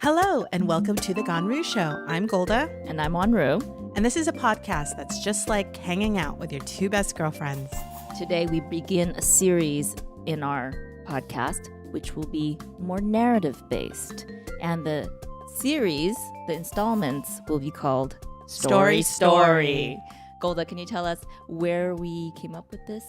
Hello, and welcome to the Ganru Show. I'm Golda. And I'm Wanru. And this is a podcast that's just like hanging out with your two best girlfriends. Today we begin a series in our podcast, which will be more narrative-based. And the series, the installments, will be called StoryStory. Golda, can you tell us where we came up with this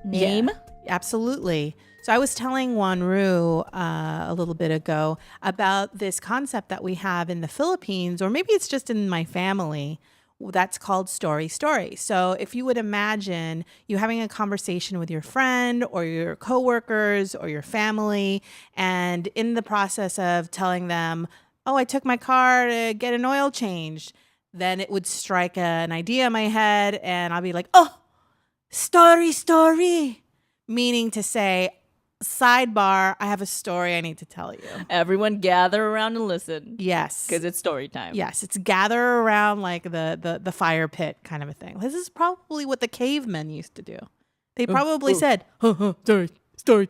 name? Yeah, absolutely. So I was telling Wanru a little bit ago about this concept that we have in the Philippines, or maybe it's just in my family, that's called StoryStory. So if you would imagine you having a conversation with your friend or your coworkers or your family, and in the process of telling them, oh, I took my car to get an oil changed, then it would strike an idea in my head and I'll be like, oh, story, meaning to say, sidebar, I have a story I need to tell you. Everyone gather around and listen. Yes. Because it's story time. Yes, it's gather around like the fire pit kind of a thing. This is probably what the cavemen used to do. They probably said, story.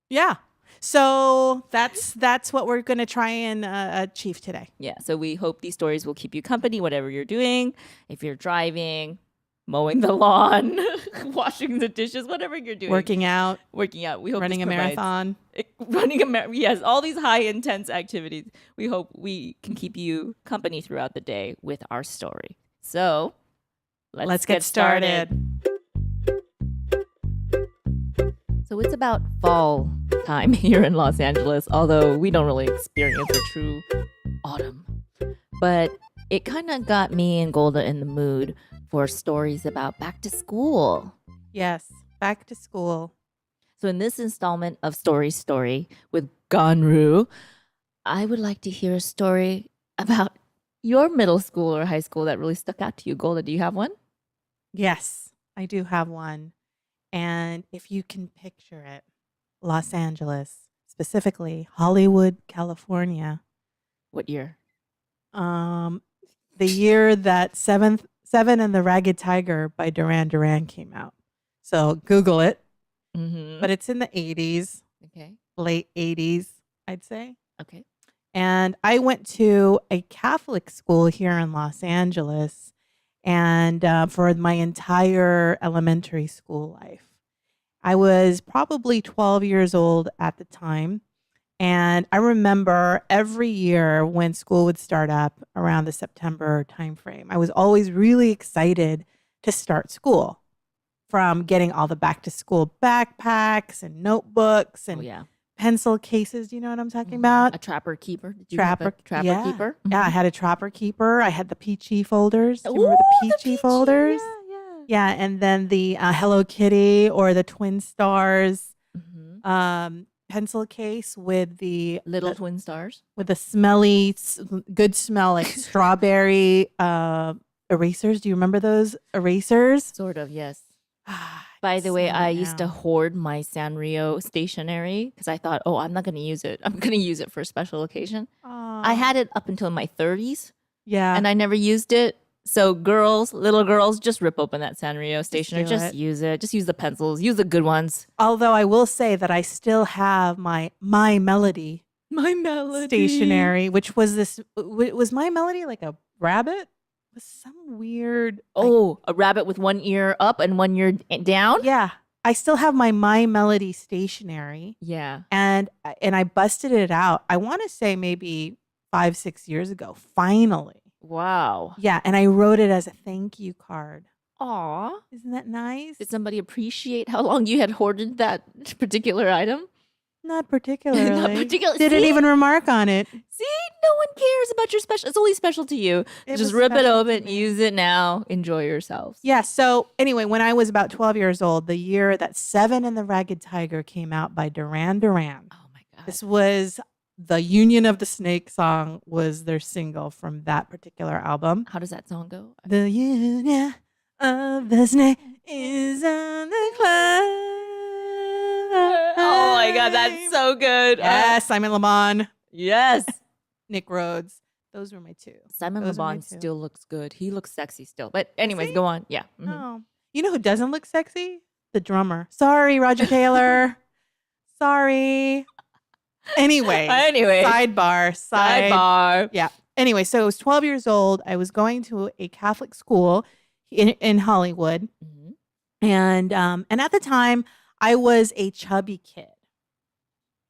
Yeah. So that's what we're going to try and achieve today. Yeah, so we hope these stories will keep you company, whatever you're doing. If you're driving, mowing the lawn, washing the dishes, whatever you're doing. Working out. We hope running a marathon. Yes, all these high intense activities. We hope we can keep you company throughout the day with our story. So let's get started. So it's about fall time here in Los Angeles, although we don't really experience a true autumn. But it kind of got me and Golda in the mood for stories about back to school. Yes, back to school. So in this installment of StoryStory with Ganru, I would like to hear a story about your middle school or high school that really stuck out to you. Golda, do you have one? Yes, I do have one. And if you can picture it, Los Angeles, specifically Hollywood, California. What year? The year that Seven and the Ragged Tiger by Duran came out. So Google it. Mm-hmm. But it's in the 80s. Okay. Late 80s, I'd say. Okay. And I went to a Catholic school here in Los Angeles and for my entire elementary school life. I was probably 12 years old at the time. And I remember every year when school would start up around the September timeframe, I was always really excited to start school, from getting all the back to school backpacks and notebooks and pencil cases. Do you know what I'm talking about? A trapper keeper. Did you Trapper have a trapper keeper? Mm-hmm. Yeah, I had a trapper keeper. I had the peachy folders. Do you remember the peachy folders? Yeah, and then the Hello Kitty or the Twin Stars. Mm-hmm. Pencil case with the little twin stars with the smelly, good smell, like strawberry erasers. Do you remember those erasers? Sort of, yes. By the way, I used to hoard my Sanrio stationery because I thought, I'm not going to use it. I'm going to use it for a special occasion. I had it up until my 30s. Yeah. And I never used it. So little girls, just rip open that Sanrio stationer. Just use it. Just use the pencils. Use the good ones. Although I will say that I still have my Melody stationery, which was was My Melody like a rabbit? It was some weird. A rabbit with one ear up and one ear down? Yeah. I still have my Melody stationery. Yeah. And I busted it out. I want to say maybe 5-6 years ago. Finally. Wow. Yeah, and I wrote it as a thank you card. Aw. Isn't that nice? Did somebody appreciate how long you had hoarded that particular item? Not particularly. Not particularly. Didn't even remark on it. See, no one cares about your special. It's only special to you. Just rip it open, use it now, enjoy yourselves. Yeah, so anyway, when I was about 12 years old, the year that Seven and the Ragged Tiger came out by Duran. Oh my God. This was the Union of the Snake song was their single from that particular album. How does that song go? The Union of the Snake is on the climb. Oh my God, that's so good. Yes, Simon Le Bon. Yes. Nick Rhodes. Those were my two. Simon Le Bon still looks good. He looks sexy still. But anyways, go on. Yeah. Mm-hmm. Oh. You know who doesn't look sexy? The drummer. Sorry, Roger Taylor. Sorry. Anyway, sidebar. Yeah. Anyway, so I was 12 years old. I was going to a Catholic school in Hollywood. Mhm. And at the time, I was a chubby kid.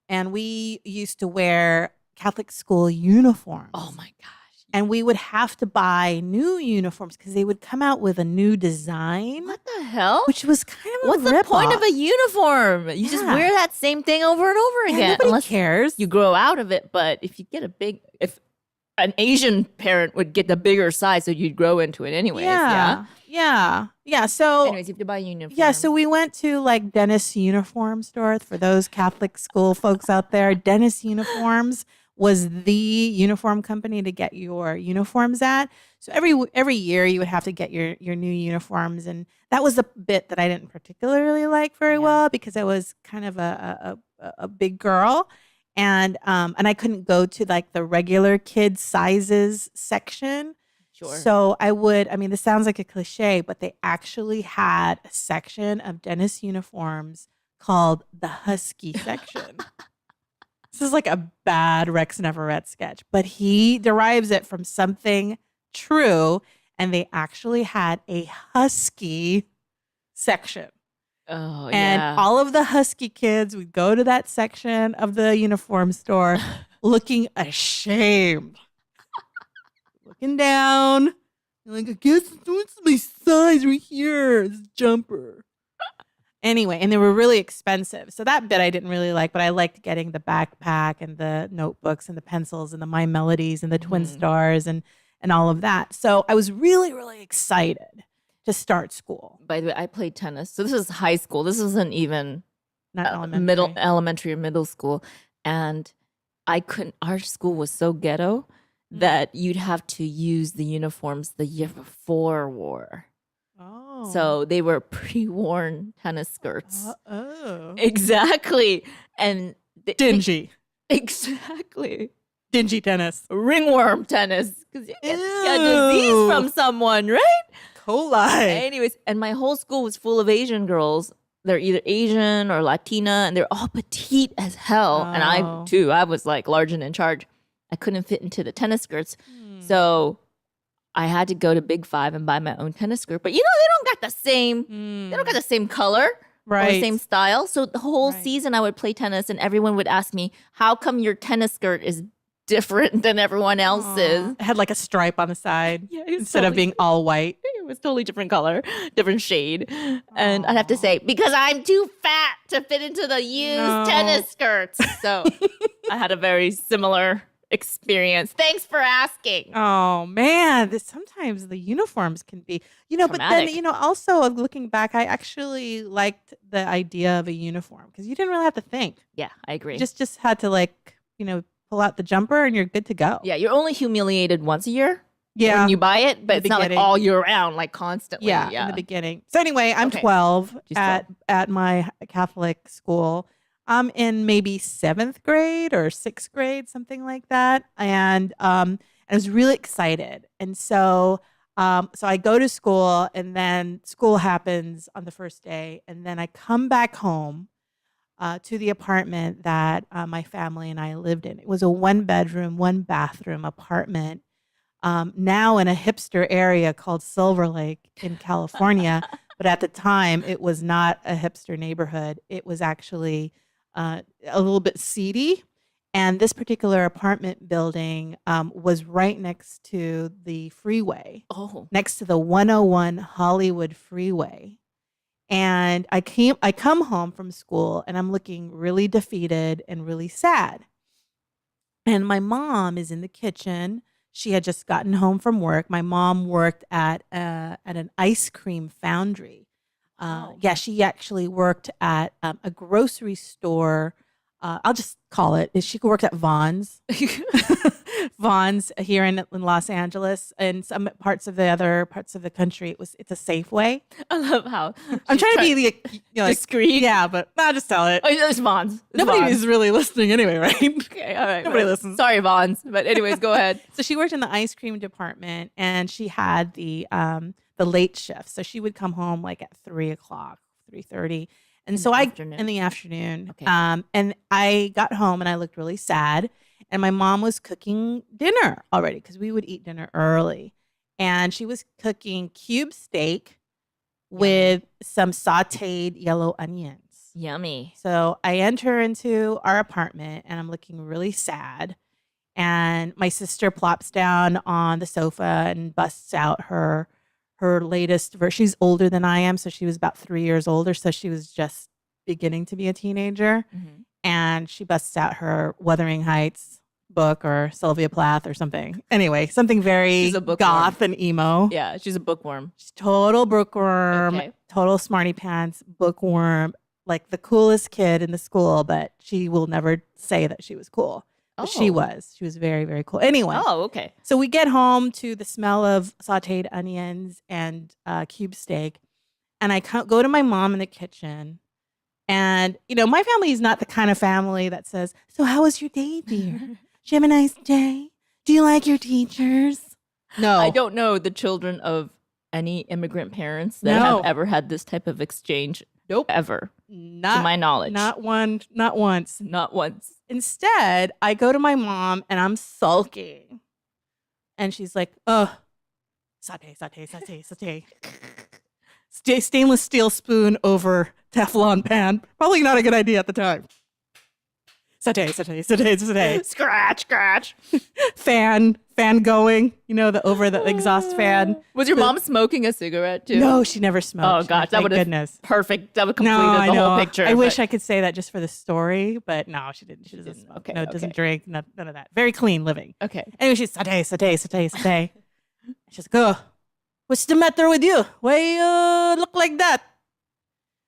And we used to wear Catholic school uniforms. Oh my gosh. And we would have to buy new uniforms because they would come out with a new design. What the hell? Which was kind of What's the point of a uniform? You just wear that same thing over and over again. Nobody cares. You grow out of it, but if you get if an Asian parent would get the bigger size, so you'd grow into it anyways. Yeah. So anyways, you have to buy a uniform. Yeah, so we went to like Dennis Uniform Store. For those Catholic school folks out there, Dennis Uniforms was the uniform company to get your uniforms at. So every year you would have to get your new uniforms, and that was a bit that I didn't particularly like very well because I was kind of a big girl, and I couldn't go to like the regular kids sizes section. Sure. So this sounds like a cliche, but they actually had a section of Dennis uniforms called the Husky section. This is like a bad Rex Neverett sketch, but he derives it from something true, and they actually had a Husky section. Oh, and all of the Husky kids would go to that section of the uniform store looking ashamed. Looking down. Like, I guess it's my size right here. This jumper. Anyway, and they were really expensive. So that bit I didn't really like, but I liked getting the backpack and the notebooks and the pencils and the My Melodies and the Twin Stars and all of that. So I was really, really excited to start school. By the way, I played tennis. So this is high school. This isn't even not elementary or middle school. And our school was so ghetto that you'd have to use the uniforms the year before war. Oh. So they were pre-worn tennis skirts. Oh. Exactly. And dingy. Exactly. Dingy tennis. Ringworm tennis. Because you get a disease from someone, right? Coli. Anyways, and my whole school was full of Asian girls. They're either Asian or Latina, and they're all petite as hell. And I was like large and in charge. I couldn't fit into the tennis skirts. So I had to go to Big Five and buy my own tennis skirt. But they don't got the same, they don't got the same color or the same style. So the whole season I would play tennis and everyone would ask me, how come your tennis skirt is different than everyone else's? It had like a stripe on the side instead of being all white. It was totally different color, different shade. And I'd have to say, because I'm too fat to fit into the used tennis skirts. So I had a very similar experience. Thanks for asking. Oh man, sometimes the uniforms can be, traumatic. But then, also looking back, I actually liked the idea of a uniform because you didn't really have to think. Yeah, I agree. You just had to pull out the jumper and you're good to go. Yeah, you're only humiliated once a year. Yeah. When you buy it, but it's not like all year round, like constantly. Yeah, in the beginning. So anyway, I'm 12 at my Catholic school. I'm in maybe 7th grade or 6th grade, something like that. And I was really excited. And so I go to school, and then school happens on the first day. And then I come back home to the apartment that my family and I lived in. It was a 1-bedroom, 1-bathroom apartment. Now in a hipster area called Silver Lake in California. But at the time, it was not a hipster neighborhood. It was actually a little bit seedy. And this particular apartment building was right next to the freeway, next to the 101 Hollywood freeway. And I come home from school, and I'm looking really defeated and really sad. And my mom is in the kitchen. She had just gotten home from work. My mom worked at an ice cream foundry. Yeah, she actually worked at a grocery store. I'll just call it. She worked at Vons. Vons here in Los Angeles, and some parts of the other parts of the country. It's a Safeway. I love how I'm trying to be discreet. Yeah, but I'll just tell it. Oh, it's Vons. Nobody is really listening anyway, right? Okay, all right. Nobody listens. Sorry, Vons. But anyways, go ahead. So she worked in the ice cream department, and she had the late shift. So she would come home like at 3:00, 3:30. And In so the I afternoon? in the afternoon. Okay. And I got home and I looked really sad. And my mom was cooking dinner already because we would eat dinner early. And she was cooking cube steak with some sauteed yellow onions. Yummy. So I enter into our apartment and I'm looking really sad. And my sister plops down on the sofa and busts out her latest verse. She's older than I am, so she was about 3 years older. So she was just beginning to be a teenager. Mm-hmm. And she busts out her Wuthering Heights book or Sylvia Plath or something. Anyway, something very She's a bookworm. goth and emo. Yeah, she's a bookworm. She's total bookworm, Okay. total smarty pants, bookworm, like the coolest kid in the school, but she will never say that she was cool. But she was. She was very, very cool. Anyway. Oh, okay. So we get home to the smell of sauteed onions and cube steak. And I go to my mom in the kitchen. And, my family is not the kind of family that says, so how was your day, dear? Did you have a nice day? Do you like your teachers? No. I don't know the children of any immigrant parents that No. have ever had this type of exchange. Nope. Ever. Not, to my knowledge. Not once. Not once. Instead, I go to my mom and I'm sulking. And she's like, saute. Stainless steel spoon over Teflon pan. Probably not a good idea at the time. Saute. Scratch. Fan going. The exhaust fan. Was your mom smoking a cigarette too? No, she never smoked. Oh gosh, that would have goodness. Perfect. That would complete I the know. whole picture. I wish I could say that just for the story, but no, she didn't. She doesn't smoke. Okay, No, okay. doesn't drink. None of that. Very clean living. Okay. Anyway, she's saute. She's like, oh, what's the matter with you? Why you look like that?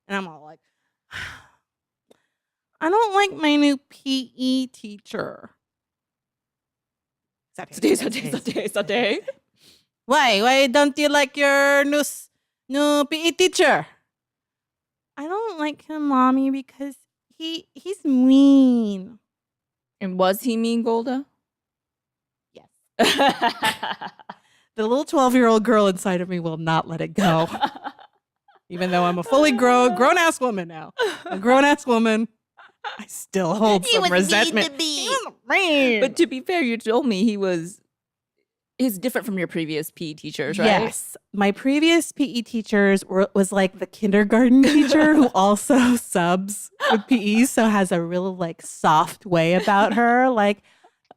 And I'm all like, I don't like my new PE teacher. Saute. Why don't you like your new PE teacher? I don't like him, Mommy, because he's mean. And was he mean, Golda? Yes. The little 12-year-old girl inside of me will not let it go. Even though I'm a fully grown-ass woman now. A grown-ass woman. I still hold some resentment. But to be fair, you told me he's different from your previous PE teachers, right? Yes. My previous PE teachers was like the kindergarten teacher who also subs with PE, so has a real soft way about her. Like,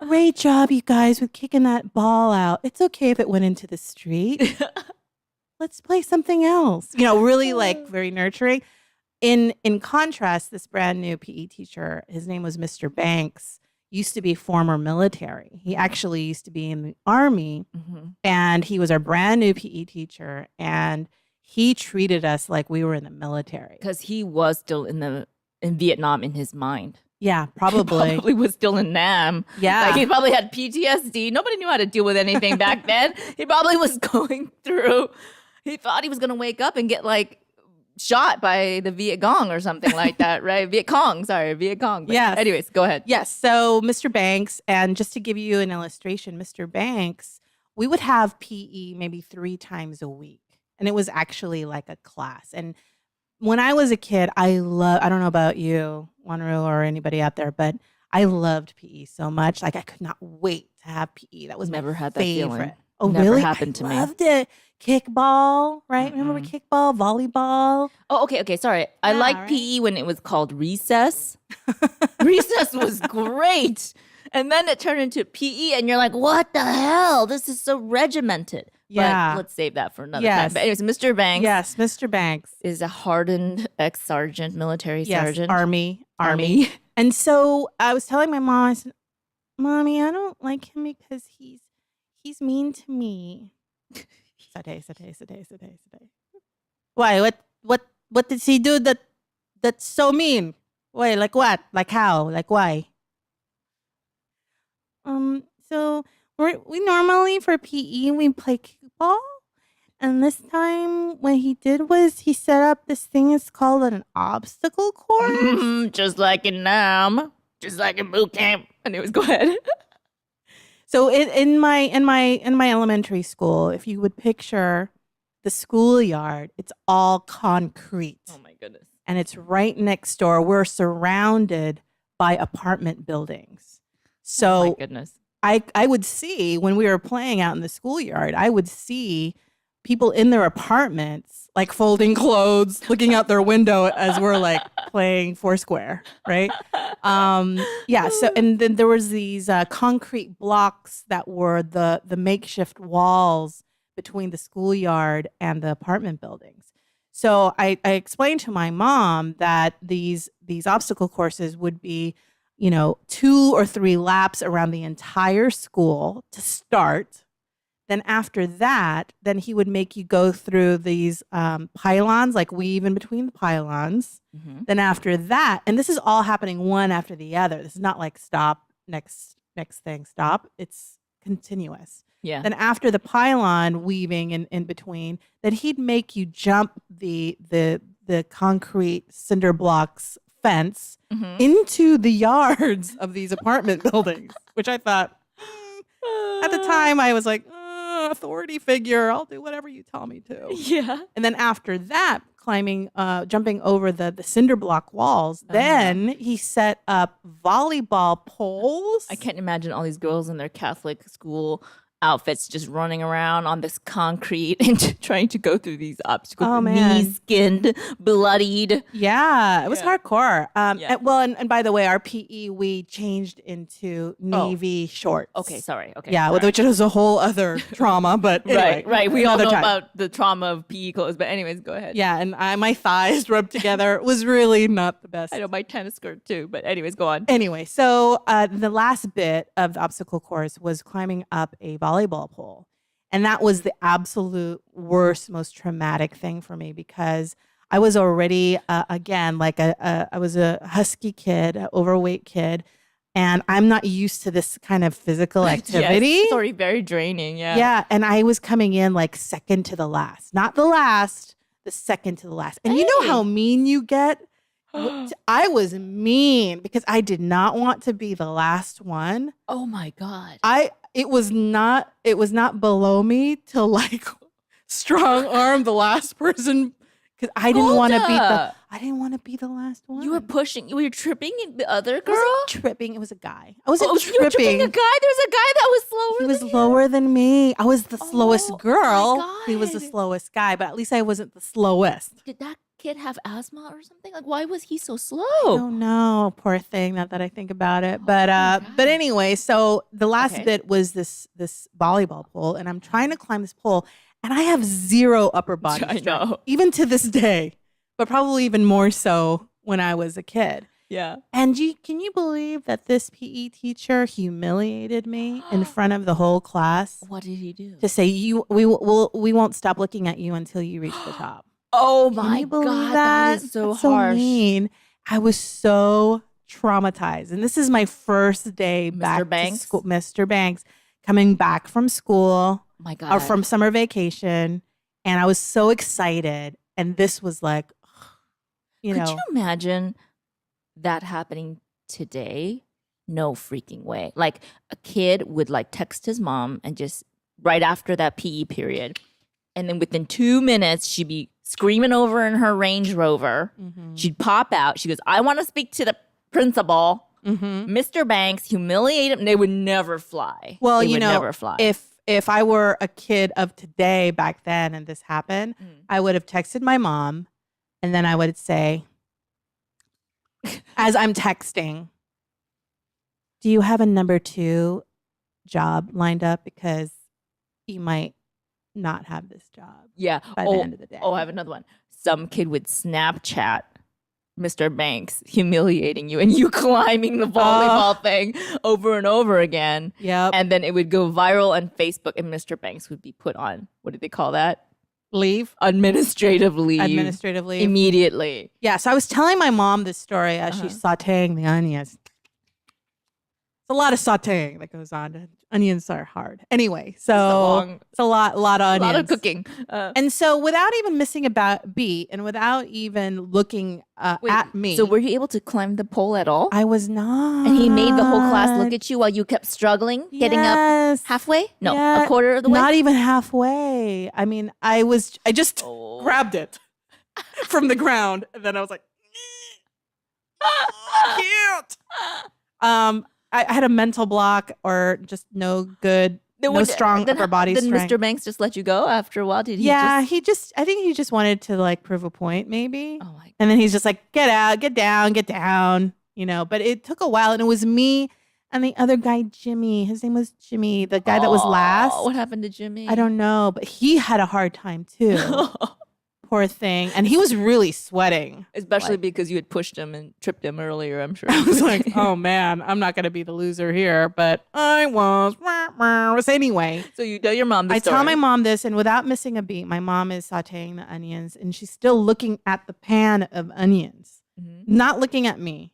great job, you guys, with kicking that ball out. It's okay if it went into the street. Let's play something else. Really very nurturing. In contrast, this brand new PE teacher, his name was Mr. Banks, used to be former military. He actually used to be in the Army, and he was our brand new PE teacher, and he treated us like we were in the military. Because he was still in Vietnam in his mind. Yeah, probably. He probably was still in Nam. Yeah. He probably had PTSD. Nobody knew how to deal with anything back then. He probably was going through, he thought he was going to wake up and get shot by the Viet Cong or something like that, right? Viet Cong. But yes. Anyways, go ahead. Yes. So Mr. Banks, and just to give you an illustration, Mr. Banks, we would have PE maybe 3 times a week. And it was actually like a class. And when I was a kid, I don't know about you, Wanru, or anybody out there, but I loved PE so much. I could not wait to have PE. That was Never my had that favorite. feeling. Oh, Never really? happened to me. I loved it. Kickball, right? Remember kickball, volleyball? Oh, okay. Sorry. I Yeah, liked right? PE when it was called recess. Recess was great. And then it turned into PE and you're like, what the hell? This is so regimented. Yeah. But let's save that for another Yes. time. But anyways, Mr. Banks Yes, Mr. Banks. is a hardened ex-sergeant, military Yes, sergeant. Army. Army. And so I was telling my mom, I said, Mommy, I don't like him because he's mean to me. Saute. Why? What did he do that's so mean? Why? Like what? Like how? Like why? So we normally for PE we play kickball, and this time what he did was he set up this thing. It's called an obstacle course. Just like in Nam. Just like in boot camp. Anyways, go ahead. So in my elementary school, if you would picture the schoolyard, it's all concrete. Oh my goodness. and it's right next door. We're surrounded by apartment buildings. So Oh my goodness. I would see when we were playing out in the schoolyard, I would see people in their apartments, like folding clothes, looking out their window as we're like playing Foursquare, right? Yeah. So, and then there was these concrete blocks that were the makeshift walls between the schoolyard and the apartment buildings. So I explained to my mom that these obstacle courses would be, 2 or 3 laps around the entire school to start. Then after that, then he would make you go through these pylons, like weave in between the pylons. Mm-hmm. Then after that, and this is all happening one after the other. This is not like stop, next thing, stop. It's continuous. Yeah. Then after the pylon weaving in between, then he'd make you jump the concrete cinder blocks fence into the yards of these apartment buildings, which I thought, at the time I was like, authority figure, I'll do whatever you tell me to. Yeah. And then after that, jumping over the cinder block walls, then he set up volleyball poles. I can't imagine all these girls in their Catholic school outfits just running around on this concrete and trying to go through these obstacles. Oh, man. Knees skinned, bloodied. Yeah, it was hardcore. Yeah. And by the way, our PE, we changed into navy shorts. Okay, sorry. Okay. Yeah, sorry. which is a whole other trauma, but anyway, Right. We all know another time. about the trauma of PE clothes, but anyways, go ahead. Yeah, and my thighs rubbed together. It was really not the best. I know my tennis skirt too, but anyways, go on. Anyway, so the last bit of the obstacle course was climbing up a volleyball pole. And that was the absolute worst, most traumatic thing for me because I was already, again, like I was a husky kid, an overweight kid, and I'm not used to this kind of physical activity. Yes, it's already very draining, yeah. Yeah, and I was coming in like second to the last. Not the last, the second to the last. And you know how mean you get? I was mean because I did not want to be the last one. Oh my God. It was not below me to like strong arm the last person because I didn't want to be the last one. You were tripping the other girl? I wasn't tripping. It was a guy. I wasn't You were tripping a guy? There's a guy that was slower He was than lower than me. I was the slowest girl. my He was the God. slowest guy, but at least I wasn't the slowest. Did that kid have asthma or something? Like, why was he so slow? Oh no, poor thing. Not that I think about it, but anyway. So the last bit was this volleyball pole, and I'm trying to climb this pole, and I have zero upper body I strength, know. even to this day, but probably even more so when I was a kid. Yeah. And can you believe that this PE teacher humiliated me in front of the whole class What did he do? to say we won't stop looking at you until you reach the top. Oh Can my you believe God, that is so That's harsh. So mean. I was so traumatized. And this is my first day back Banks? to school. Mr. Banks coming back from school My God. or from summer vacation. And I was so excited. And this was like, Could you imagine that happening today? No freaking way. Like a kid would like text his mom and just right after that PE period. And then within 2 minutes, she'd be screaming over in her Range Rover. Mm-hmm. She'd pop out. She goes, I want to speak to the principal. Mm-hmm. Mr. Banks, humiliate him. They would never fly. Well, They would never fly. if I were a kid of today back then and this happened, I would have texted my mom and then I would say, as I'm texting, do you have a number 2 job lined up? Because you might not have this job yeah. by the end of the day. Oh, I have another one. Some kid would Snapchat Mr. Banks humiliating you and you climbing the volleyball thing over and over again. Yep. And then it would go viral on Facebook and Mr. Banks would be put on, what did they call that? Leave. Administrative leave. Administratively. Immediately. Yeah. So I was telling my mom this story as she's sauteing the onions. It's a lot of sauteing that goes on. Onions are hard. Anyway, so it's a lot of onions. A lot of cooking. And so without even missing a beat and without even looking at me. So were you able to climb the pole at all? I was not. And he made the whole class look at you while you kept struggling, getting up halfway? No, Yeah. a quarter of the way? Not even halfway. I mean, I just grabbed it from the ground. And then I was like, Cute. I had a mental block or just no strong upper body strength. Mr. Banks just let you go after a while? Did he? Yeah, I think he just wanted to like prove a point, maybe. Oh my God. And then he's just like, get out, get down, but it took a while, and it was me and the other guy, Jimmy. His name was Jimmy, the guy that was last. What happened to Jimmy? I don't know, but he had a hard time too. Poor thing. And he was really sweating. Especially because you had pushed him and tripped him earlier, I'm sure. I was like, oh man, I'm not going to be the loser here. But I was. Anyway. So you tell your mom this story. I tell my mom this, and without missing a beat, my mom is sauteing the onions, and she's still looking at the pan of onions, not looking at me.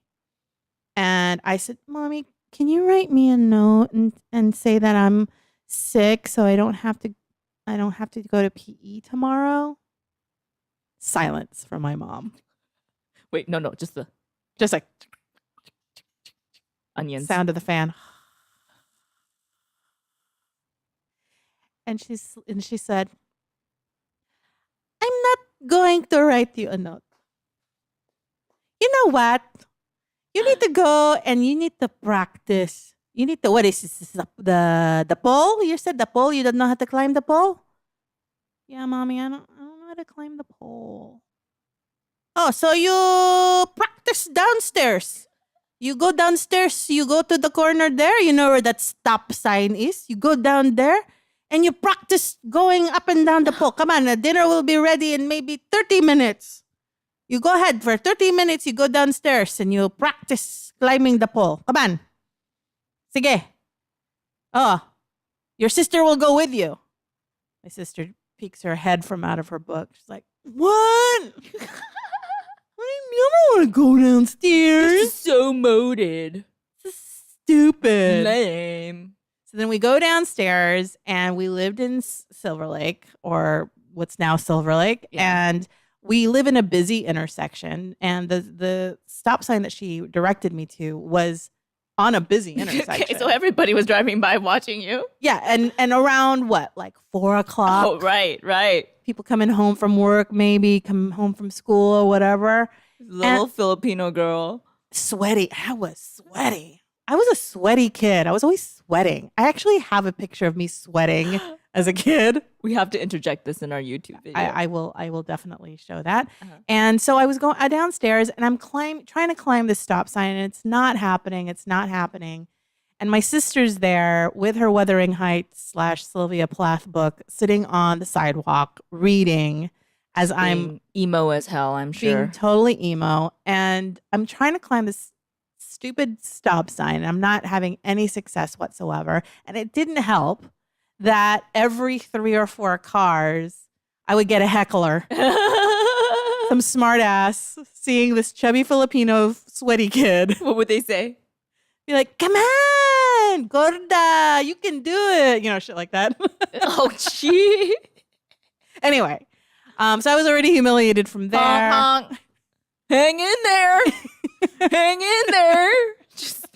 And I said, Mommy, can you write me a note and say that I'm sick so I don't have to go to PE tomorrow? Silence from my mom. Wait, no, just like onions. Sound of the fan. And she said, I'm not going to write you a note. You know what? You need to go and you need to practice. You need to, what is this? The pole? You said the pole? You don't know how to climb the pole? Yeah, Mommy, I don't know how to climb the pole. Oh, so you practice downstairs. You go downstairs, you go to the corner there, you know where that stop sign is. You go down there and you practice going up and down the pole. Come on, the dinner will be ready in maybe 30 minutes. You go ahead for 30 minutes, you go downstairs and you practice climbing the pole. Come on. Sige. Oh, your sister will go with you. My sister peeks her head from out of her book. She's like, what? I don't want to go downstairs. This is so moated. This is stupid. Lame. So then we go downstairs, and we lived in Silver Lake, or what's now Silver Lake, and we live in a busy intersection, and the stop sign that she directed me to was on a busy intersection. Okay, so everybody was driving by watching you? Yeah, and around what, like 4 o'clock? Oh, right. People coming home from work, maybe come home from school or whatever. Little Filipino girl. Sweaty. I was sweaty. I was a sweaty kid. I was always sweating. I actually have a picture of me sweating as a kid. We have to interject this in our YouTube video. I will definitely show that. And so I was going downstairs, and I'm trying to climb the stop sign, and it's not happening. And my sister's there with her Wuthering Heights / Sylvia Plath book, sitting on the sidewalk reading as I'm emo as hell, I'm sure. Being totally emo. And I'm trying to climb this stupid stop sign, and I'm not having any success whatsoever. And it didn't help that every 3 or 4 cars, I would get a heckler. Some smart ass seeing this chubby Filipino sweaty kid. What would they say? Be like, come on, Golda, you can do it. Shit like that. Oh, gee. Anyway, so I was already humiliated from there. Honk. Hang in there. Hang in there.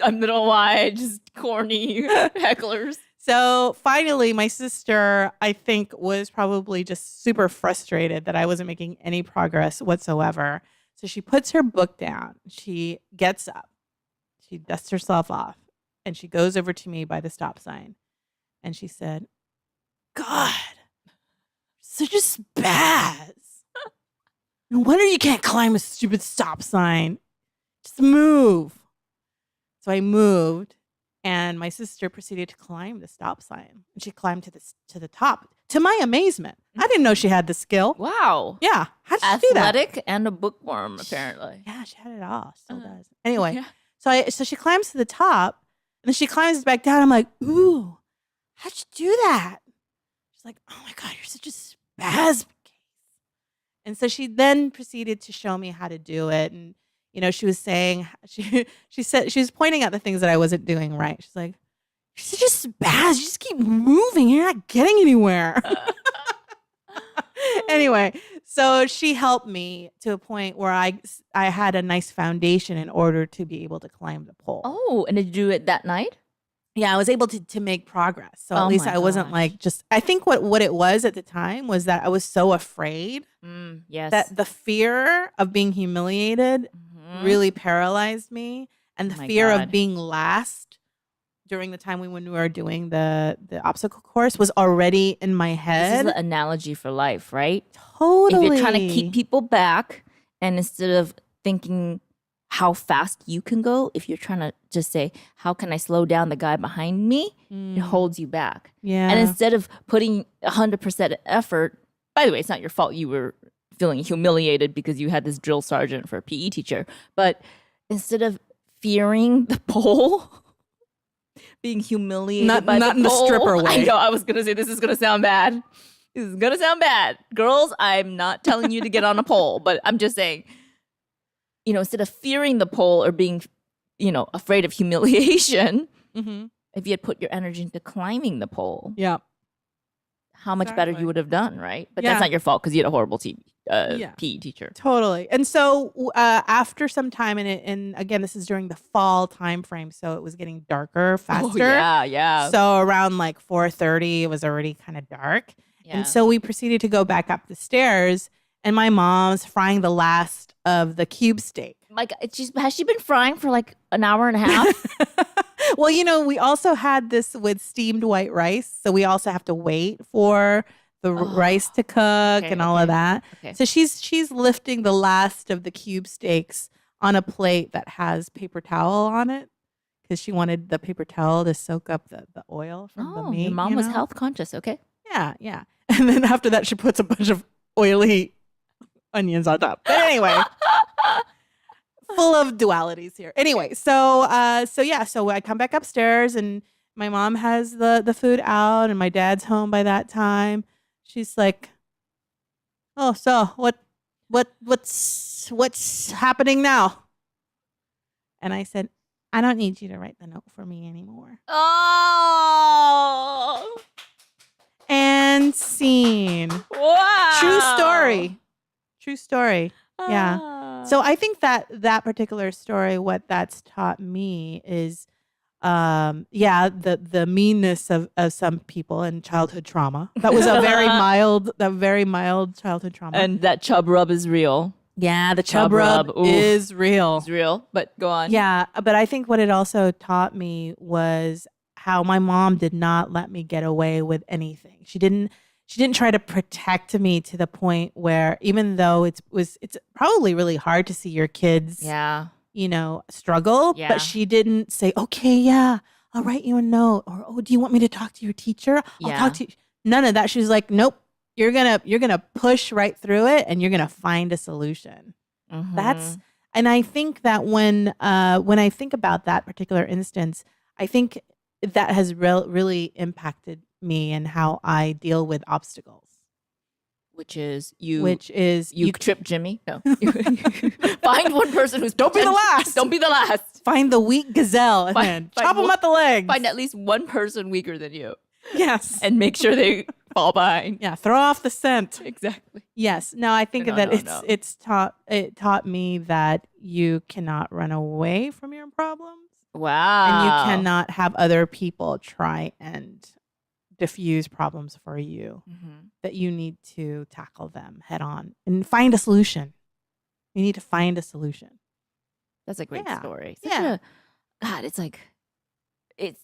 I don't know why, just corny hecklers. So finally, my sister, I think, was probably just super frustrated that I wasn't making any progress whatsoever. So she puts her book down. She gets up. She dusts herself off. And she goes over to me by the stop sign. And she said, God, such a spaz. No wonder you can't climb a stupid stop sign. Just move. So I moved. And my sister proceeded to climb the stop sign. And she climbed to the top. To my amazement. I didn't know she had the skill. Wow. Yeah. How did she do that? Athletic and a bookworm, apparently. Yeah, she had it all. Still does. Anyway, so she climbs to the top. And then she climbs back down. I'm like, ooh, how'd you do that? She's like, oh my God, you're such a spaz case. And so she then proceeded to show me how to do it. And she was saying, she said, she was pointing out the things that I wasn't doing right. She's like, you're such a spaz. You just keep moving. You're not getting anywhere. Anyway, so she helped me to a point where I had a nice foundation in order to be able to climb the pole. Oh, and did you do it that night? Yeah, I was able to make progress. So at least I wasn't like I think what it was at the time was that I was so afraid yes. that the fear of being humiliated really paralyzed me. And the my fear God. of being last during the time when we were doing the obstacle course was already in my This is head. an analogy for life, right? Totally. If you're trying to keep people back, and instead of thinking how fast you can go, if you're trying to just say, how can I slow down the guy behind me? It holds you back. Yeah. And instead of putting 100% effort, by the way, it's not your fault you were feeling humiliated because you had this drill sergeant for a PE teacher. But instead of fearing the pole, being humiliated by not the in the pole. stripper way. I know, I was going to say, this is going to sound bad. This is going to sound bad. Girls, I'm not telling you to get on a pole, but I'm just saying, instead of fearing the pole or being, afraid of humiliation, if you had put your energy into climbing the pole, how much better you would have done, right? But that's not your fault because you had a horrible PE teacher. Totally. And so after some time, and again, this is during the fall time frame, so it was getting darker faster. Oh, yeah. So around like 4:30, it was already kind of dark. Yeah. And so we proceeded to go back up the stairs, and my mom's frying the last of the cube steak. Like, has she been frying for like an hour and a half? Well, we also had this with steamed white rice, so we also have to wait for the rice to cook and all of that. Okay. So she's lifting the last of the cube steaks on a plate that has paper towel on it because she wanted the paper towel to soak up the oil from the meat. Your mom was health conscious. Okay. Yeah. And then after that, she puts a bunch of oily onions on top. But anyway. Full of dualities here. Anyway, so I come back upstairs and my mom has the food out and my dad's home by that time. She's like, "Oh, so what's happening now?" And I said, "I don't need you to write the note for me anymore." Oh. And scene. Wow. True story. Yeah. So I think that particular story, what that's taught me is, the meanness of some people and childhood trauma. That was a very mild childhood trauma. And that chub rub is real. Yeah, the chub rub is real. It's real, but go on. Yeah, but I think what it also taught me was how my mom did not let me get away with anything. She didn't try to protect me to the point where, even though it's probably really hard to see your kids, struggle, but she didn't say, "Okay, yeah, I'll write you a note," or, "Oh, do you want me to talk to your teacher? I'll talk to you." None of that. She was like, "Nope, you're gonna push right through it, and you're gonna find a solution." And I think that when I think about that particular instance, I think that has really impacted me and how I deal with obstacles. Which is you trip Jimmy. No. Find one person who's Don't be the last. Don't be the last. Find the weak gazelle and then chop them at the legs. Find at least one person weaker than you. Yes. And make sure they fall behind. Yeah, throw off the scent. Exactly. Yes. No, I think it taught me that you cannot run away from your problems. Wow. And you cannot have other people try and diffuse problems for you. That you need to tackle them head on and find a solution. You need to find a solution. That's a great story. God, it's like, it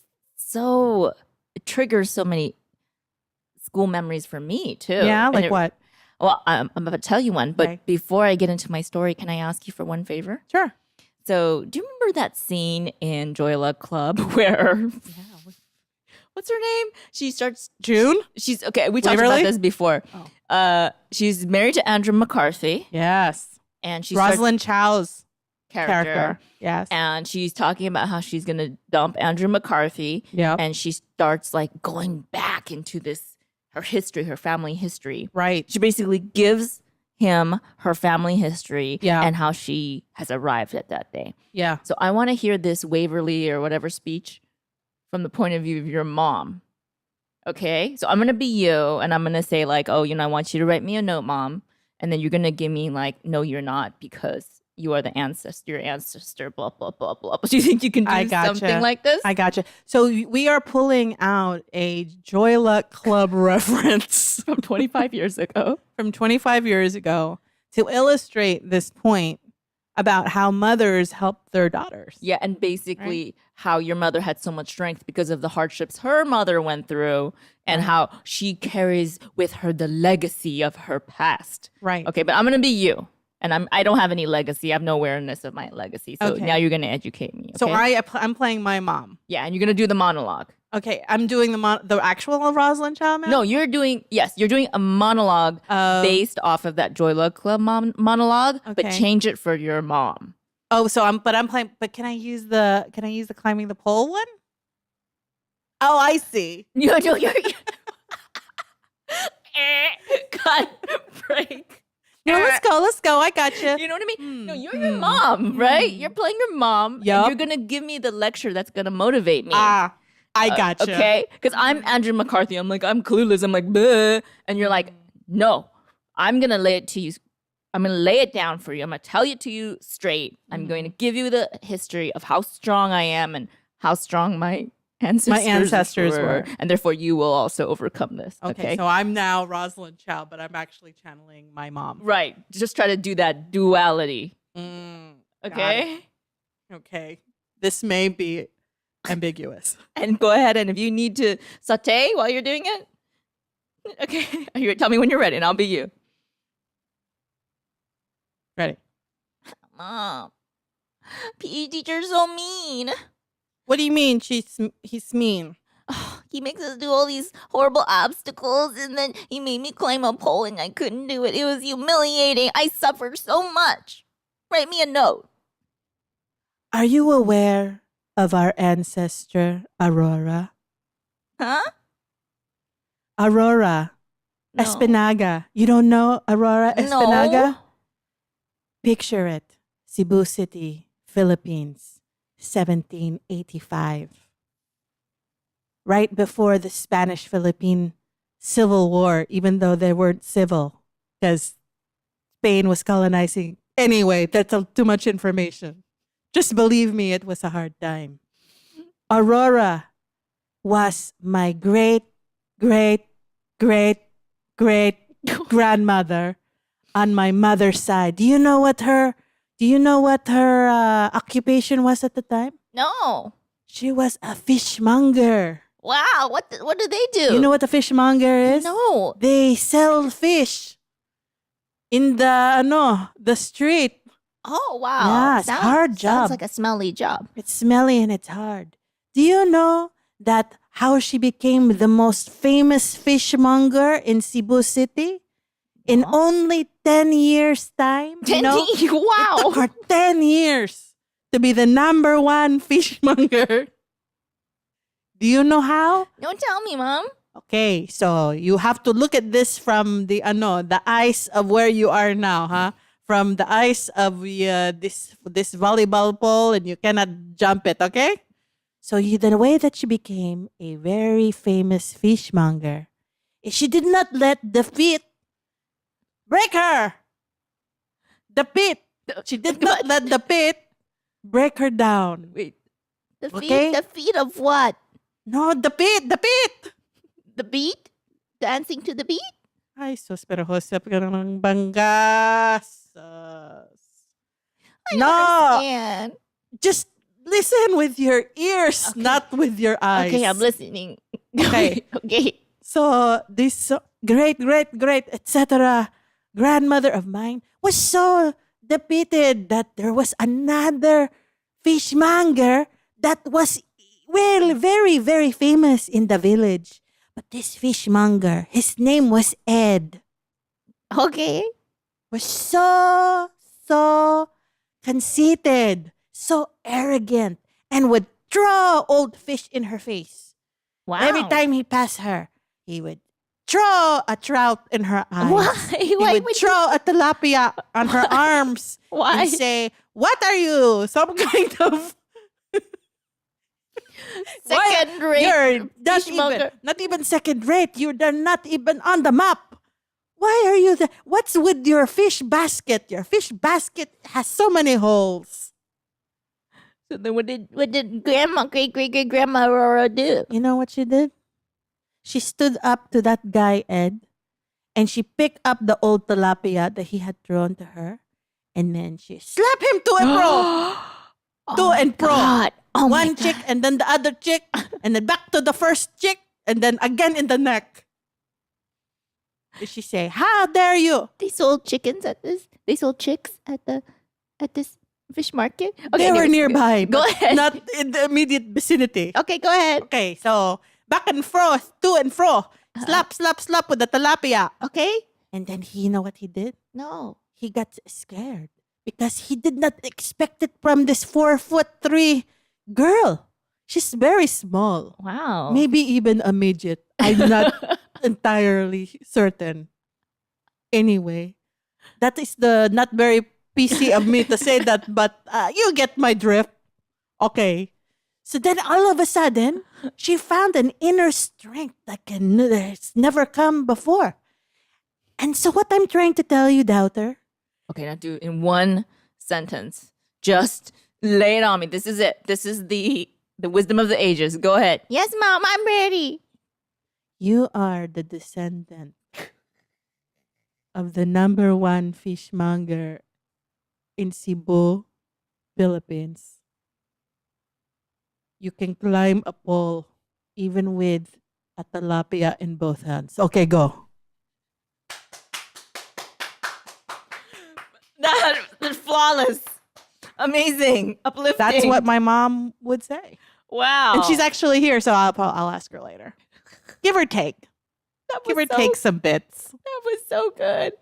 triggers so many school memories for me too. Yeah, like what? Well, I'm about to tell you one, but before I get into my story, can I ask you for one favor? Sure. So, do you remember that scene in Joy Luck Club where what's her name? She starts June. She's okay. We talked about this before. She's married to Andrew McCarthy. Yes, and she's Rosalind Chow's character. Yes, and she's talking about how she's gonna dump Andrew McCarthy. Yeah, and she starts like going back into her history, her family history. Right. She basically gives him her family history. Yeah. And how she has arrived at that day. Yeah. So I want to hear this Waverly or whatever speech from the point of view of your mom. Okay? So I'm going to be you and I'm going to say like, "Oh, I want you to write me a note, Mom." And then you're going to give me like, "No, you're not, because you are the ancestor, your ancestor, blah, blah, blah, blah." But do you think you can do something like this? I gotcha. So we are pulling out a Joy Luck Club reference from 25 years ago. From 25 years ago to illustrate this point about how mothers help their daughters. Yeah, and basically how your mother had so much strength because of the hardships her mother went through and how she carries with her the legacy of her past. Right. Okay, but I'm going to be you. And I don't have any legacy. I have no awareness of my legacy. So now you're going to educate me. Okay? So I'm playing my mom. Yeah, and you're going to do the monologue. Okay, I'm doing the actual Rosalind Child. No, you're doing a monologue based off of that Joy Luck Club monologue, but change it for your mom. Oh, so I'm playing. But can I use the climbing the pole one? Oh, I see. You're cut break. No, let's go. I got you. You know what I mean? No, you're your mom, right? You're playing your mom. And you're gonna give me the lecture that's gonna motivate me. I got you. Okay, because I'm Andrew McCarthy. I'm like, I'm clueless. I'm like, bleh. And you're like, no, I'm gonna lay it to you. I'm gonna lay it down for you. I'm gonna tell it to you straight. I'm going to give you the history of how strong I am and how strong my ancestors were. And therefore you will also overcome this. Okay. So I'm now Rosalind Chow, but I'm actually channeling my mom. Right. Just try to do that duality. Okay. Okay. This may be ambiguous. And go ahead, and if you need to saute while you're doing it. Okay. Tell me when you're ready and I'll be you. Ready. Mom. PE teacher's so mean. What do you mean he's mean? He makes us do all these horrible obstacles, and then he made me climb a pole and I couldn't do it. It was humiliating. I suffered so much. Write me a note. Are you aware of our ancestor, Aurora? Huh? Aurora. No. Espinaga. You don't know Aurora Espinaga? No. Picture it. Cebu City, Philippines. 1785. Right before the Spanish-Philippine Civil War, even though they weren't civil, because Spain was colonizing. Anyway, that's too much information. Just believe me, it was a hard time. Aurora was my great, great, great, great grandmother on my mother's side. Do you know what her occupation was at the time? No. She was a fishmonger. Wow. What do they do? You know what a fishmonger is? No. They sell fish in the street. Oh, wow. Yeah, it's a hard job. Sounds like a smelly job. It's smelly and it's hard. Do you know that how she became the most famous fishmonger in Cebu City? In only 10 years' time. 10 years? Wow. It took her 10 years to be the number one fishmonger. Do you know how? Don't tell me, Mom. Okay, so you have to look at this from the eyes of where you are now, huh? From the eyes of this volleyball pole, and you cannot jump it, okay? So the way that she became a very famous fishmonger is she did not let the feet break her. The pit. She did not let the pit break her down. Wait. The feet of what? No, the pit. The beat? Dancing to the beat? Ay, sus, pero Josep ka ng bangas. I don't understand. Just listen with your ears, not with your eyes. Okay, I'm listening. Okay. Okay. So, this great, etc. grandmother of mine was so defeated that there was another fishmonger that was very, very famous in the village. But this fishmonger, his name was Ed. Okay. Was so conceited, so arrogant, and would throw old fish in her face. Wow. Every time he passed her, he would throw a trout in her eyes. Why? He would throw a tilapia on her arms. Why? And say, "What are you? Some kind of second rate. You're not even second rate. You're not even on the map. Why are you there? What's with your fish basket? Your fish basket has so many holes." So then what did great grandma Aurora do? You know what she did? She stood up to that guy, Ed, and she picked up the old tilapia that he had thrown to her, And then she slapped him to and fro. To and fro. God. Oh my One chick and then the other chick. And then back to the first chick. And then again in the neck. Did she say, how dare you? They sold chickens at this. They sold chicks at this fish market. Okay, They were anyways, nearby. Go ahead. Not in the immediate vicinity. Okay, go ahead. Okay, so back and forth, to and fro. Slap, slap, slap with the tilapia. Okay. And then you know what he did? No. He got scared because he did not expect it from this 4'3" girl. She's very small. Wow. Maybe even a midget. I'm not entirely certain. Anyway, that is the not very PC of me to say that, but you get my drift. Okay. So then all of a sudden, she found an inner strength that has never come before. And so what I'm trying to tell you, doubter. Okay, now do it in one sentence. Just lay it on me. This is it. This is the wisdom of the ages. Go ahead. Yes, Mom, I'm ready. You are the descendant of the #1 fishmonger in Cebu, Philippines. You can climb a pole even with a tilapia in both hands. Okay, go. That's flawless. Amazing. Uplifting. That's what my mom would say. Wow. And she's actually here, so I'll ask her later. Give or take. Give or take some bits. That was so good.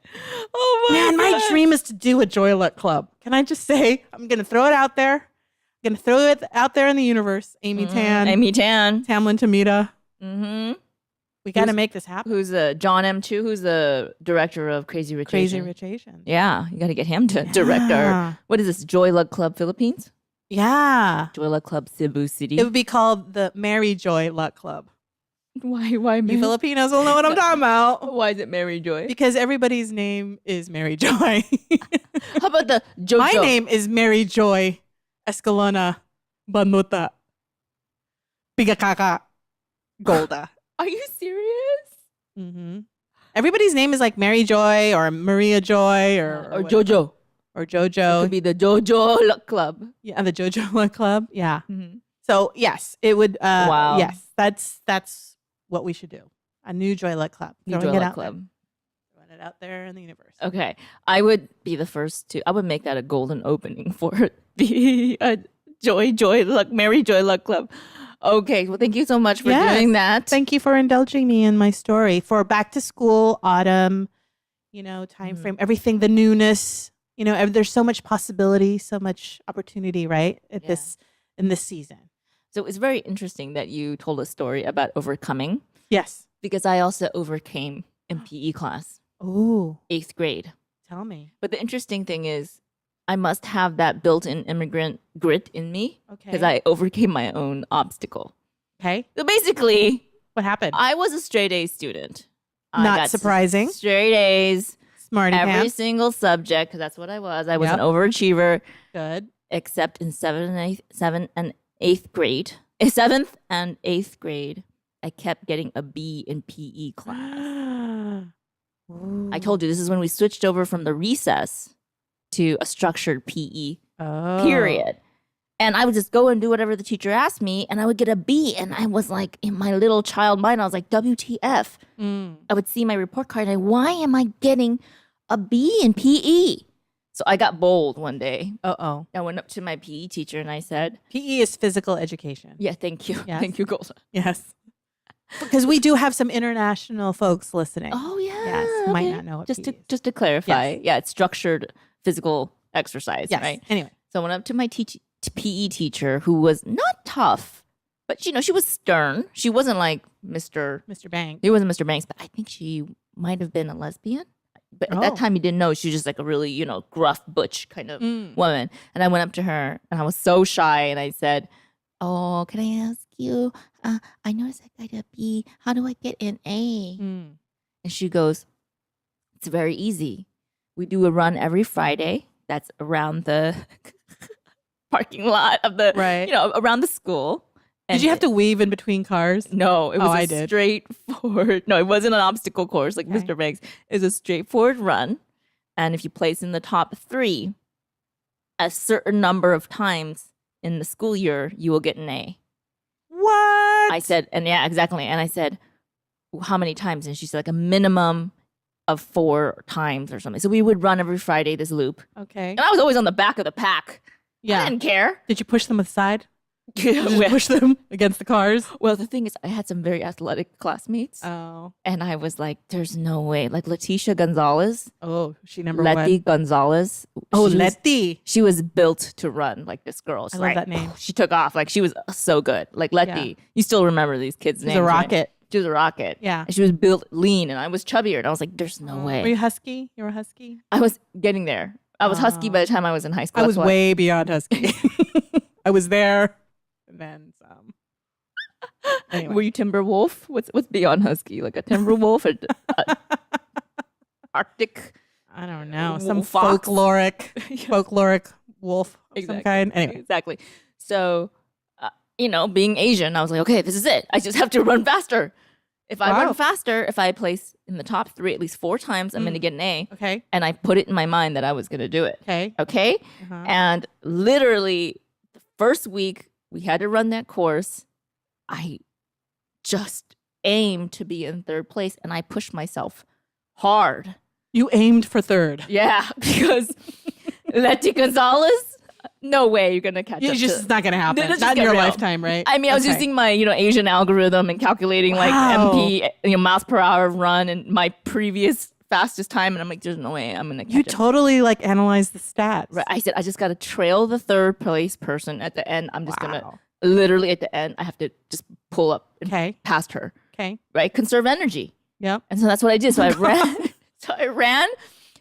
Oh my Man, my God. dream is to do a Joy Luck Club. Can I just say, I'm going to throw it out there. I'm going to throw it out there in the universe. Amy Tan. Amy Tan. Tamlin Tamita. Mm-hmm. We got to make this happen. Who's John M2? Who's the director of Crazy Rich Crazy Asians? Rich Asians. Yeah, you got to get him to direct our. What is this? Joy Luck Club Philippines? Yeah. Joy Luck Club Cebu City. It would be called the Mary Joy Luck Club. Why You Filipinos will know what I'm talking about. Why is it Mary Joy? Because everybody's name is Mary Joy. How about the JoJo? My name is Mary Joy Escalona Banuta Pigakaka Golda. Are you serious? Mm-hmm. Everybody's name is like Mary Joy or Maria Joy or whatever. JoJo. Or It JoJo. could be the JoJo Luck Club. Yeah, the JoJo Luck Club. Yeah. Mm-hmm. So yes, it would. Wow. Yes, that's what we should do. A new Joy Luck Club. New Throwing Joy it Luck out Club. there. Throwing it out there in the universe. Okay, I would be the first to. I would make that a golden opening for the Mary Joy Luck Club. Okay, well, thank you so much for doing that. Thank you for indulging me in my story for back to school, autumn, time frame, everything, the newness. There's so much possibility, so much opportunity, right? In this season. So it's very interesting that you told a story about overcoming, Yes. because I also overcame in PE class, Ooh, 8th grade. tell me. But the interesting thing is, I must have that built-in immigrant grit in me Okay. because I overcame my own obstacle. Okay. So basically, What happened? I was a straight A student. I Not got surprising. Straight A's, Smarty every pants. single subject, because that's what I was. I was Yep. an overachiever, Good. except in 7th and 8th grade. In 7th and 8th grade, I kept getting a B in PE class. I told you, this is when we switched over from the recess to a structured PE period. And I would just go and do whatever the teacher asked me, and I would get a B. And I was like, in my little child mind, I was like, WTF. I would see my report card, and why am I getting a B in PE? So I got bold one day. Uh-oh. I went up to my PE teacher and I said, PE is physical education. yeah, thank you. Yes. Thank you, Golda. Yes. Because we do have some international folks listening. Oh, yeah. Yes, might not know what just PE to is. just to clarify, yeah, it's structured physical exercise, Yes. right? Anyway. So I went up to my PE teacher, who was not tough, but she was stern. She wasn't like Mr. Banks. He wasn't Mr. Banks, but I think she might have been a lesbian. But at that time, he didn't know. She was just like a really, gruff, butch kind of woman. And I went up to her, and I was so shy, and I said, "Oh, can I ask you? I noticed I got a B. How do I get an A?" And she goes, "It's very easy. We do a run every Friday. That's around the parking lot of the, Right. Around the school." Did you have to weave in between cars? No, it was I a did. straightforward. No, it wasn't an obstacle course like Okay. Mr. Banks. It was a straightforward run. And if you place in the top 3, a certain number of times in the school year, you will get an A. What? I said, and yeah, exactly. And I said, how many times? And she said, like a minimum of 4 times or something. So we would run every Friday this loop. Okay. And I was always on the back of the pack. Yeah. I didn't care. Did you push them aside? Yeah, Did you push them against the cars? well, the thing is, I had some very athletic classmates. Oh. And I was like, there's no way. Like Leticia Gonzalez. Oh, she number Letty one. Gonzalez. Oh, She was- Letty. She was built to run like this girl. I love that name. She took off. Like she was so good. Like Letty. You still remember these kids' names. She's a right? rocket. She was a rocket. Yeah. And she was built lean and I was chubbier. And I was like, there's no way. Were you husky? You were husky? I was getting there. I was husky by the time I was in high school. I That's was why. way beyond husky. I was there. And then some. Anyway. Were you timber wolf? What's beyond husky? Like a timber wolf? A Arctic? I don't know. Some Fox? folkloric wolf of some kind. Anyway. Exactly. So, being Asian, I was like, okay, this is it. I just have to run faster. If I run faster, if I place in the top 3 at least 4 times, I'm going to get an A. Okay. And I put it in my mind that I was going to do it. Okay. Okay. Uh-huh. And literally the first week we had to run that course, I just aimed to be in 3rd place and I pushed myself hard. You aimed for 3rd. Yeah, because Letty Gonzalez, no way you're gonna catch up. It's not going to happen. Let's just Not in get your real. lifetime, right? I mean, I was using my Asian algorithm and calculating like Wow. MP miles per hour run and my previous fastest time, and I'm like, there's no way I'm gonna catch You up. totally like analyzed the stats. Right. I said I just gotta trail the 3rd place person at the end. I'm just gonna Wow. literally at the end. I have to just pull up and Okay. past her. Okay. Right. Conserve energy. Yep. And so that's what I did. So I ran. So I ran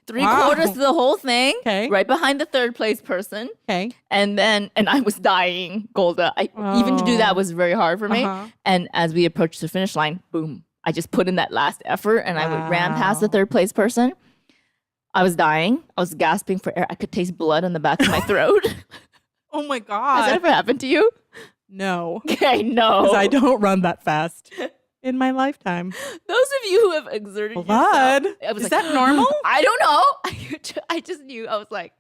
3/4 to the whole thing. Okay. Right behind the 3rd place person. Okay. And I was dying, Golda. Even to do that was very hard for me. Uh-huh. And as we approached the finish line, boom, I just put in that last effort and I ran past the Wow. 3rd place person. I was dying. I was gasping for air. I could taste blood on the back of my throat. Oh my Has that God. ever happened to you? No. Okay, no. Because I don't run that fast in my lifetime. Those of you who have exerted Blood? yourself, I was Is like, that normal? I don't know. I just knew. I was like,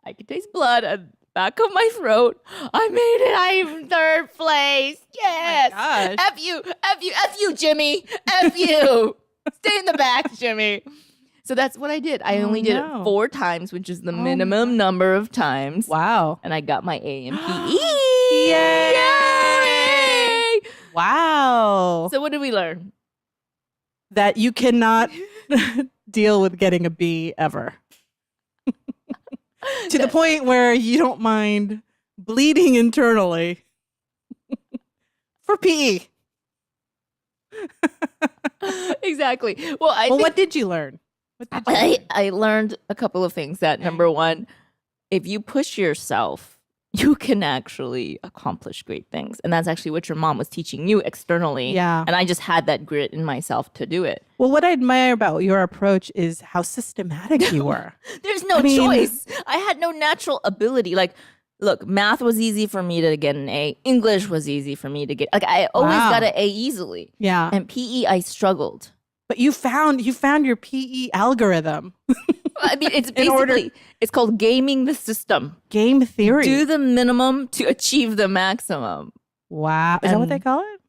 I could taste blood on the back of my throat. I made it. I'm in 3rd place. Yes. Oh my gosh. F you, Jimmy. F you. Stay in the back, Jimmy. So that's what I did. I only did no. it 4 times, which is the my minimum number of times. Wow. And I got my A in PE. Yay! Yay! Wow. So what did we learn? That you cannot deal with getting a B ever. To the point where you don't mind bleeding internally for PE. Exactly. Well, What did you learn? What did you learn? I learned a couple of things. That Okay. number one, if you push yourself, you can actually accomplish great things. And that's actually what your mom was teaching you externally. Yeah. And I just had that grit in myself to do it. Well, what I admire about your approach is how systematic you were. There's no I mean- choice. I had no natural ability. Like, look, math was easy for me to get an A. English was easy for me to get. Like, I always Wow. got an A easily. Yeah. And PE, I struggled. But you found your PE algorithm. I mean, it's In order- basically, it's called gaming the system. Game theory. Do the minimum to achieve the maximum. Wow. Is that what And they call it?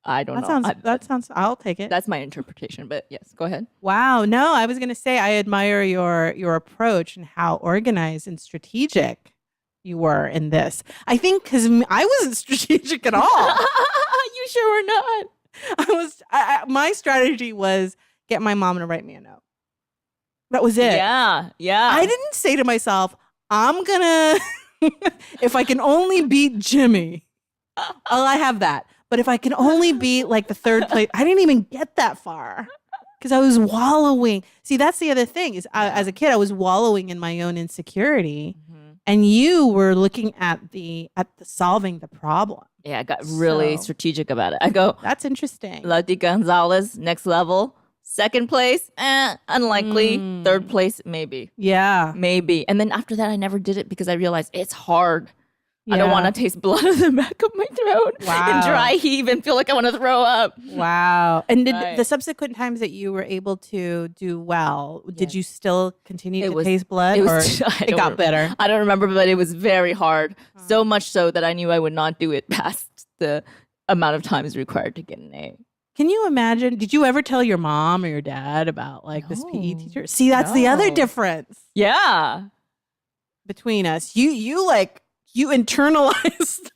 I don't That know. sounds I'll take it. That's my interpretation, but yes, go ahead. Wow. No, I was going to say I admire your approach and how organized and strategic you were in this. I think because I wasn't strategic at all. You sure were not. My strategy was get my mom to write me a note. That was it. Yeah. I didn't say to myself, I'm gonna if I can only beat Jimmy. Oh, I have that. But if I can only beat like the 3rd place, I didn't even get that far because I was wallowing. See, that's the other thing is as a kid, I was wallowing in my own insecurity, and you were looking at the solving the problem. Yeah, I got really So- strategic about it. I go, That's interesting. Letty Gonzalez, next level. 2nd place, unlikely. 3rd place, maybe. Yeah. Maybe. And then after that, I never did it because I realized it's hard. I don't want to taste blood in the back of my throat and dry heave and feel like I want to throw up. Wow. And did the subsequent times that you were able to do well, did you still continue to taste blood or it got better? I don't remember, but it was very hard. So much so that I knew I would not do it past the amount of times required to get an A. Can you imagine? Did you ever tell your mom or your dad about this PE teacher? See, that's the other difference. Yeah. Between us. You internalized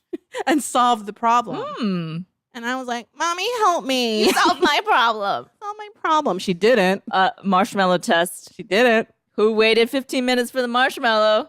and solved the problem. And I was like, Mommy, help me. You solved my problem. Solve my problem. She didn't. Marshmallow test. She didn't. Who waited 15 minutes for the marshmallow?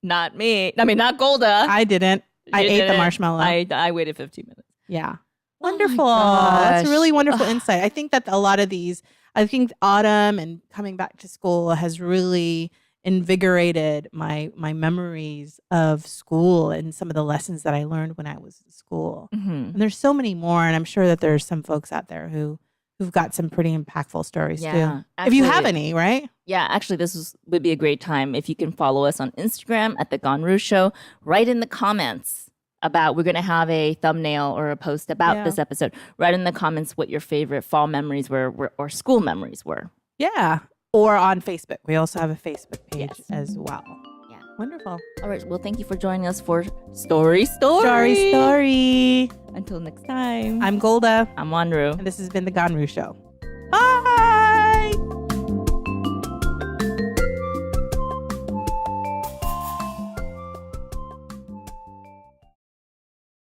Not me. I mean, not Golda. I didn't. I ate the marshmallow. I waited 15 minutes. Yeah. Wonderful. That's a really wonderful insight. I think that a lot of these, I think autumn and coming back to school has really invigorated my memories of school and some of the lessons that I learned when I was in school. And there's so many more, and I'm sure that there's some folks out there who've got some pretty impactful stories too. Actually, if you have any, right? Yeah, actually, would be a great time if you can follow us on Instagram at the Ganru Show. Write in the comments about, we're going to have a thumbnail or a post about this episode. Write in the comments what your favorite fall memories were or school memories were. Yeah. Or on Facebook. We also have a Facebook page as well. Yeah. Wonderful. All right. Well, thank you for joining us for Story. Story. Until next time. I'm Golda. I'm Wanru. And this has been The Ganru Show. Bye.